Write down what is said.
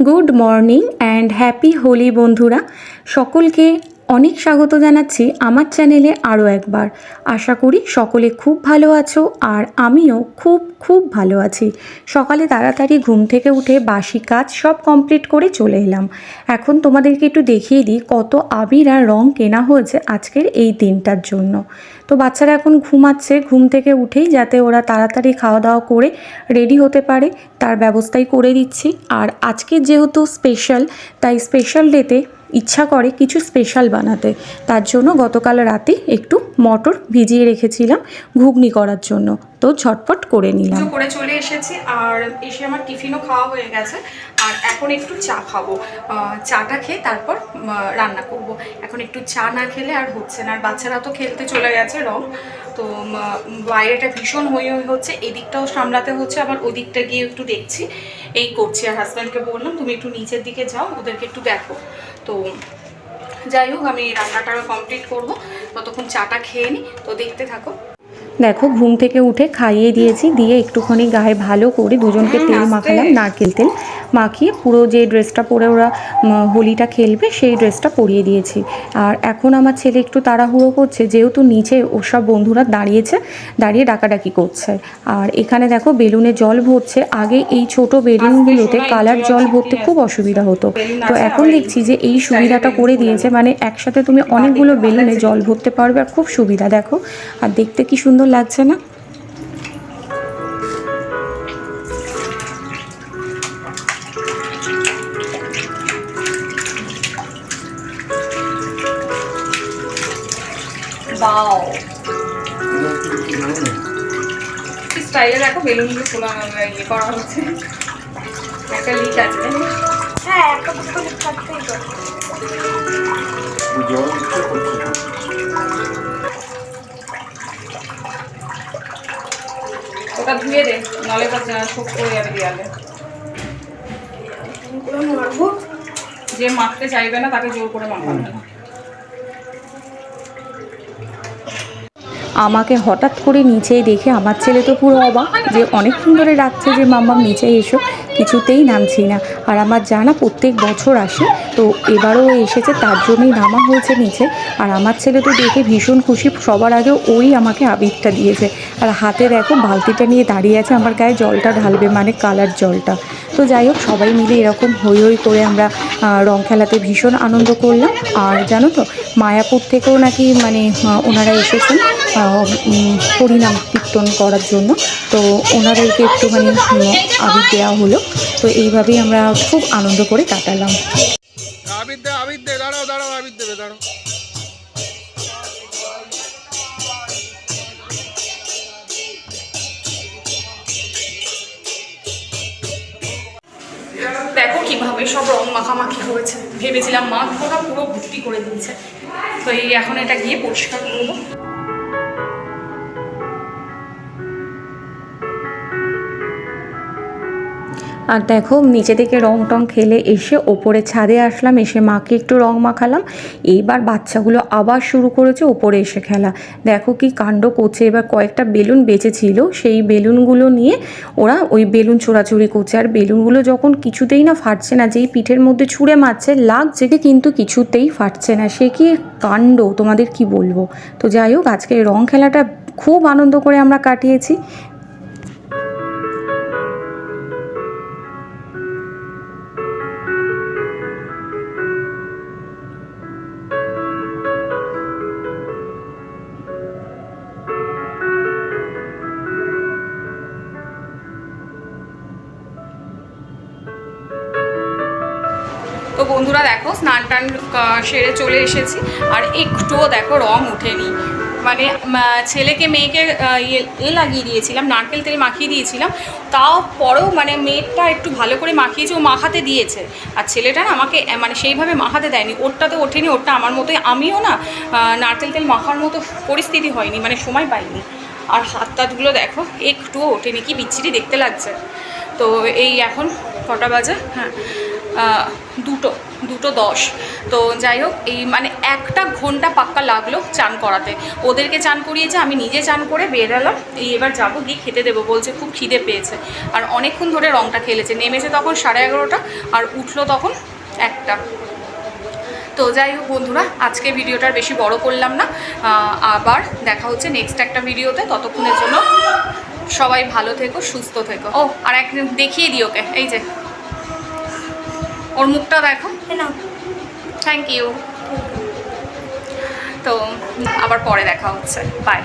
Good morning and happy Holi বন্ধুরা, সকলকে অনেক স্বাগত জানাচ্ছি আমার চ্যানেলে আরও একবার। আশা করি সকলে খুব ভালো আছো আর আমিও খুব ভালো আছি। সকালে তাড়াতাড়ি ঘুম থেকে উঠে বাসি কাজ সব কমপ্লিট করে চলে এলাম। এখন তোমাদেরকে একটু দেখিয়ে দিই কত আবির আর রং কেনা হয়েছে আজকের এই দিনটার জন্য। তো বাচ্চারা এখন ঘুমাচ্ছে, ঘুম থেকে উঠেই যাতে ওরা তাড়াতাড়ি খাওয়া দাওয়া করে রেডি হতে পারে তার ব্যবস্থাই করে দিচ্ছি। আর আজকে যেহেতু স্পেশাল, তাই স্পেশাল ডেতে ইচ্ছা করে কিছু স্পেশাল বানাতে। তার জন্য গতকাল রাতে একটু মটর ভিজিয়ে রেখেছিলাম ঘুগনি করার জন্য, তো ঝটপট করে নিলাম। করে চলে এসেছি আর এসে আমার টিফিনও খাওয়া হয়ে গেছে। আর এখন একটু চা খাবো, চাটা খেয়ে তারপর রান্না করব। এখন একটু চা না খেলে আর হচ্ছে না। আর বাচ্চারা তো খেলতে চলে গেছে রং, তো বাইরেটা ভীষণ হই হচ্ছে, এদিকটাও সামলাতে হচ্ছে, আবার ওদিকটা গিয়ে একটু দেখছি এই করছি। আর হাজব্যান্ডকে বললাম তুমি একটু নিচের দিকে যাও, ওদেরকে একটু দেখো। তো যাই হোক, আমি রান্নাটা কমপ্লিট করবো, ততক্ষণ চাটা খেয়ে নিই। তো দেখতে থাকো। দেখো ঘুম থেকে উঠে খাইয়ে দিয়েছি, দিয়ে একটুখানি গায়ে ভালো করে দুজনকে তেল মাখালাম, নারকেল তেল মাখিয়ে পুরো যে ড্রেসটা পরে ওরা হোলিটা খেলবে সেই ড্রেসটা পরিয়ে দিয়েছি। আর এখন আমার ছেলে একটু তাড়াহুড়ো করছে, যেহেতু নিচে ওর সব বন্ধুরা দাঁড়িয়ে ডাকাডাকি করছে। আর এখানে দেখো বেলুনে জল ভরছে। আগে এই ছোট বেলুনগুলোতে কালার জল ভরতে খুব অসুবিধা হতো, তো এখন দেখছি যে এই সুবিধাটা করে দিয়েছে, মানে একসাথে তুমি অনেকগুলো বেলুনে জল ভরতে পারবে আর খুব সুবিধা। দেখো আর দেখতে কি সুন্দর লাগছে না? স্টাইলে দেখো বেলুনগুলো খোলা ইয়ে করা হচ্ছে, একটা লিক আছে। হ্যাঁ, একটা দুটো লিক থাকতেই তো। ওটা ধুয়ে দে, নালে শোক করে যাবে দেয়ালে। যে মাখতে চাইবে না তাকে জোর করে মাখাবে না। আমাকে হঠাৎ করে নিচেই দেখে আমার ছেলে তো পুরো অবাক, যে অনেকক্ষণ ধরে ডাকছে যে মাম্মাম নিচে এসো, কিছুতেই নামছি না। আর আমার জানা প্রত্যেক বছর আসে, তো এবারও এসেছে, তার জন্যই নামা হয়েছে নিচে। আর আমার ছেলে তো দেখে ভীষণ খুশি, সবার আগে ওই আমাকে আবিরটা দিয়েছে। আর হাতে দেখো বালতিটা নিয়ে দাঁড়িয়ে আছে, আমার গায়ে জলটা ঢালবে, মানে কালার জলটা। তো যাই হোক, সবাই মিলে এরকম হই করে আমরা রং খেলাতে ভীষণ আনন্দ করলাম। আর জানো তো, মায়াপুর থেকেও নাকি মানে ওনারা এসেছেন হরিনাম কীর্তন করার জন্য, তো ওনাদেরকে একটুখানি আবির দেওয়া হলো। তো এইভাবেই আমরা খুব আনন্দ করে কাটালাম। দেখো কিভাবে সব রং মাখামাখি হয়েছে, ভেবেছিলাম মাখবো না, পুরো ভর্তি করে দিয়েছে। তো এই এখন এটা গিয়ে পরিষ্কার করবো। আর দেখো নিচে থেকে রং টং খেলে এসে ওপরে ছাদে আসলাম, এসে মাকে একটু রং মাখালাম। এইবার বাচ্চাগুলো আবার শুরু করেছে ওপরে এসে খেলা। দেখো কি কাণ্ড করছে। এবার কয়েকটা বেলুন বেঁচেছিল, সেই বেলুনগুলো নিয়ে ওরা ওই বেলুন চোরাচুরি করছে। আর বেলুনগুলো যখন কিছুতেই না ফাটছে না, যেই পিঠের মধ্যে ছুঁড়ে মারছে লাগছে, কিন্তু কিছুতেই ফাটছে না। সে কি কাণ্ড, তোমাদের কি বলবো। তো যাই হোক, আজকে রং খেলাটা খুব আনন্দ করে আমরা কাটিয়েছি। তো বন্ধুরা দেখো, স্নান টান সেরে চলে এসেছি, আর একটুও দেখো রং ওঠেনি। মানে ছেলেকে মেয়েকে লাগিয়ে দিয়েছিলাম, নারকেল তেল মাখিয়ে দিয়েছিলাম, তাও পরেও মানে মেয়েটা একটু ভালো করে মাখিয়েছে, ও মাখাতে দিয়েছে। আর ছেলেটা না আমাকে মানে সেইভাবে মাখাতে দেয়নি, ওরটা তো ওঠেনি, ওরটা আমার মতোই। আমিও না নারকেল তেল মাখার মতো পরিস্থিতি হয়নি, মানে সময় পাইনি। আর হাত টাতগুলো দেখো একটুও ওঠেনি, কি বিচ্ছিরি দেখতে লাগছে। তো এই এখন কটা বাজে, হ্যাঁ দুটো 10। তো যাই হোক, এই মানে 1 ঘন্টা পাক্কা লাগলো চান করাতে। ওদেরকে চান করিয়েছে, আমি নিজে চান করে বেরালাম। এবার যাবো, গিয়ে খেতে দেবো, বলছে খুব খিদে পেয়েছে। আর অনেকক্ষণ ধরে রংটা খেলেছে, নেমেছে তখন 11:30 আর উঠলো তখন 1টা। তো যাই হোক বন্ধুরা, আজকে ভিডিওটার বেশি বড় করলাম না, আবার দেখা হচ্ছে নেক্সট একটা ভিডিওতে। ততক্ষণের জন্য সবাই ভালো থেকো, সুস্থ থেকো। ও আর একদিন দেখিয়ে দিই ওকে, এই যে ওর মুখটা দেখো। Thank you. তো আবার পরে দেখা হচ্ছে, বাই।